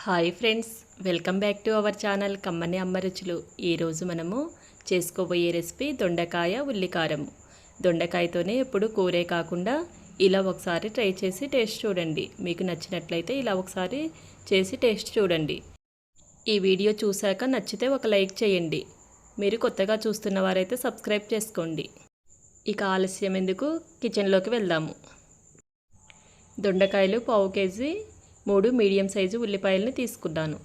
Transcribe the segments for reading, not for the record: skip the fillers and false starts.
Hi friends, welcome back to our channel కమ్మని అమ్మ రుచులు. ఈరోజు మనము చేసుకోబోయే రెసిపీ దొండకాయ ఉల్లికారం. దొండకాయతోనే ఎప్పుడు కూరే కాకుండా ఇలా ఒకసారి ట్రై చేసి టేస్ట్ చూడండి. మీకు నచ్చినట్లయితే ఇలా ఒకసారి చేసి టేస్ట్ చూడండి. ఈ వీడియో చూశాక నచ్చితే ఒక లైక్ చేయండి. మీరు కొత్తగా చూస్తున్న వారైతే సబ్స్క్రైబ్ చేసుకోండి. ఇక ఆలస్యం ఎందుకు, కిచెన్లోకి వెళ్దాము. దొండకాయలు పావు కేజీ, 3 మీడియం సైజు ఉల్లిపాయలను తీసుకున్నాను.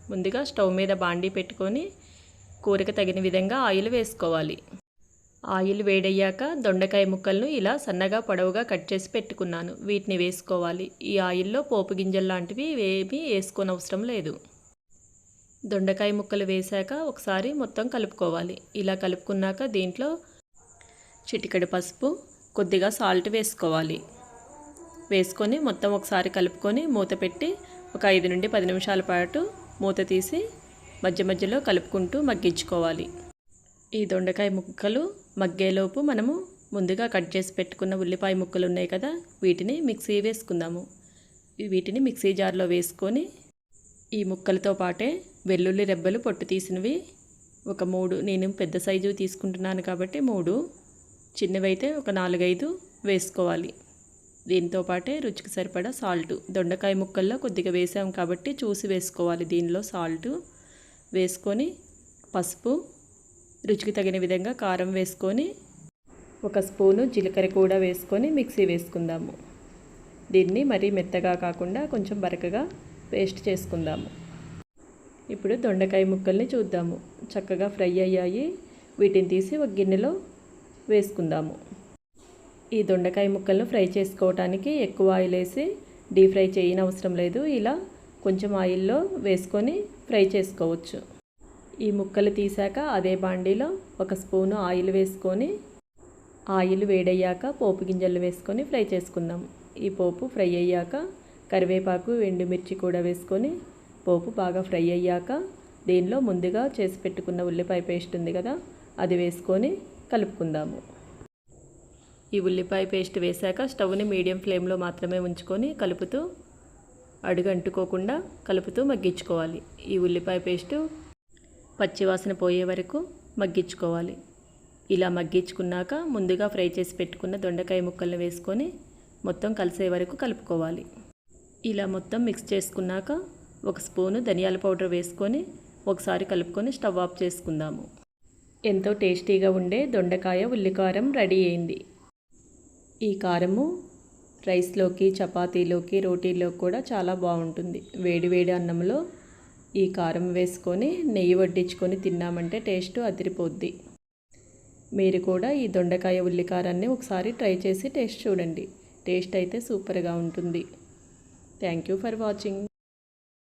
ముందుగా స్టవ్ మీద బాండీ పెట్టుకొని కూరకు తగిన విధంగా ఆయిల్ వేసుకోవాలి. ఆయిల్ వేడయ్యాక దొండకాయ ముక్కలను ఇలా సన్నగా పొడవుగా కట్ చేసి పెట్టుకున్నాను. వీటిని వేసుకోవాలి. ఈ ఆయిల్లో పోపు గింజలు లాంటివి ఏమీ వేసుకోనవసరం లేదు. దొండకాయ ముక్కలు వేశాక ఒకసారి మొత్తం కలుపుకోవాలి. ఇలా కలుపుకున్నాక దీంట్లో చిటికెడు పసుపు, కొద్దిగా సాల్ట్ వేసుకోవాలి. వేసుకొని మొత్తం ఒకసారి కలుపుకొని మూత పెట్టి ఒక 5 నుండి 10 నిమిషాల పాటు మూత తీసి మధ్య మధ్యలో కలుపుకుంటూ మగ్గించుకోవాలి. ఈ దొండకాయ ముక్కలు మగ్గేలోపు మనము ముందుగా కట్ చేసి పెట్టుకున్న ఉల్లిపాయ ముక్కలు ఉన్నాయి కదా, వీటిని మిక్సీ వేసుకుందాము. వీటిని మిక్సీ జార్లో వేసుకొని ఈ ముక్కలతో పాటే వెల్లుల్లి రెబ్బలు పొట్టు తీసినవి ఒక 3, నేను పెద్ద సైజు తీసుకుంటున్నాను కాబట్టి 3, చిన్నవైతే ఒక 4-5 వేసుకోవాలి. దీంతో పాటే రుచికి సరిపడా సాల్ట్, దొండకాయ ముక్కల్లో కొద్దిగా వేసాం కాబట్టి చూసి వేసుకోవాలి. దీనిలో సాల్ట్ వేసుకొని పసుపు, రుచికి తగిన విధంగా కారం వేసుకొని 1 స్పూను జీలకర్ర కూడా వేసుకొని మిక్సీ వేసుకుందాము. దీన్ని మరీ మెత్తగా కాకుండా కొంచెం బరకగా పేస్ట్ చేసుకుందాము. ఇప్పుడు దొండకాయ ముక్కల్ని చూద్దాము. చక్కగా ఫ్రై అయ్యాయి. వీటిని తీసి ఒక గిన్నెలో వేసుకుందాము. ఈ దొండకాయ ముక్కలను ఫ్రై చేసుకోవటానికి ఎక్కువ ఆయిల్ వేసి డీప్ ఫ్రై చేయనవసరం లేదు. ఇలా కొంచెం ఆయిల్లో వేసుకొని ఫ్రై చేసుకోవచ్చు. ఈ ముక్కలు తీసాక అదే బాండీలో 1 స్పూను ఆయిల్ వేసుకొని ఆయిల్ వేడయ్యాక పోపు గింజలు వేసుకొని ఫ్రై చేసుకుందాం. ఈ పోపు ఫ్రై అయ్యాక కరివేపాకు, ఎండుమిర్చి కూడా వేసుకొని పోపు బాగా ఫ్రై అయ్యాక దీనిలో ముందుగా చేసి పెట్టుకున్న ఉల్లిపాయ పేస్ట్ ఉంది కదా, అది వేసుకొని కలుపుకుందాము. ఈ ఉల్లిపాయ పేస్ట్ వేశాక స్టవ్ని మీడియం ఫ్లేమ్లో మాత్రమే ఉంచుకొని కలుపుతూ అడుగంటుకోకుండా కలుపుతూ మగ్గించుకోవాలి. ఈ ఉల్లిపాయ పేస్టు పచ్చివాసన పోయే వరకు మగ్గించుకోవాలి. ఇలా మగ్గించుకున్నాక ముందుగా ఫ్రై చేసి పెట్టుకున్న దొండకాయ ముక్కలను వేసుకొని మొత్తం కలిసే వరకు కలుపుకోవాలి. ఇలా మొత్తం మిక్స్ చేసుకున్నాక 1 స్పూను ధనియాల పౌడర్ వేసుకొని ఒకసారి కలుపుకొని స్టవ్ ఆఫ్ చేసుకుందాము. ఎంతో టేస్టీగా ఉండే దొండకాయ ఉల్లికారం రెడీ అయింది. ఈ కారము రైస్లోకి, చపాతీలోకి, రోటీలోకి కూడా చాలా బాగుంటుంది. వేడివేడి అన్నంలో ఈ కారం వేసుకొని నెయ్యి వడ్డించుకొని తిన్నామంటే టేస్ట్ అదిరిపోద్ది. మీరు కూడా ఈ దొండకాయ ఉల్లికారాన్ని ఒకసారి ట్రై చేసి టేస్ట్ చూడండి. టేస్ట్ అయితే సూపర్గా ఉంటుంది. Thank you for watching.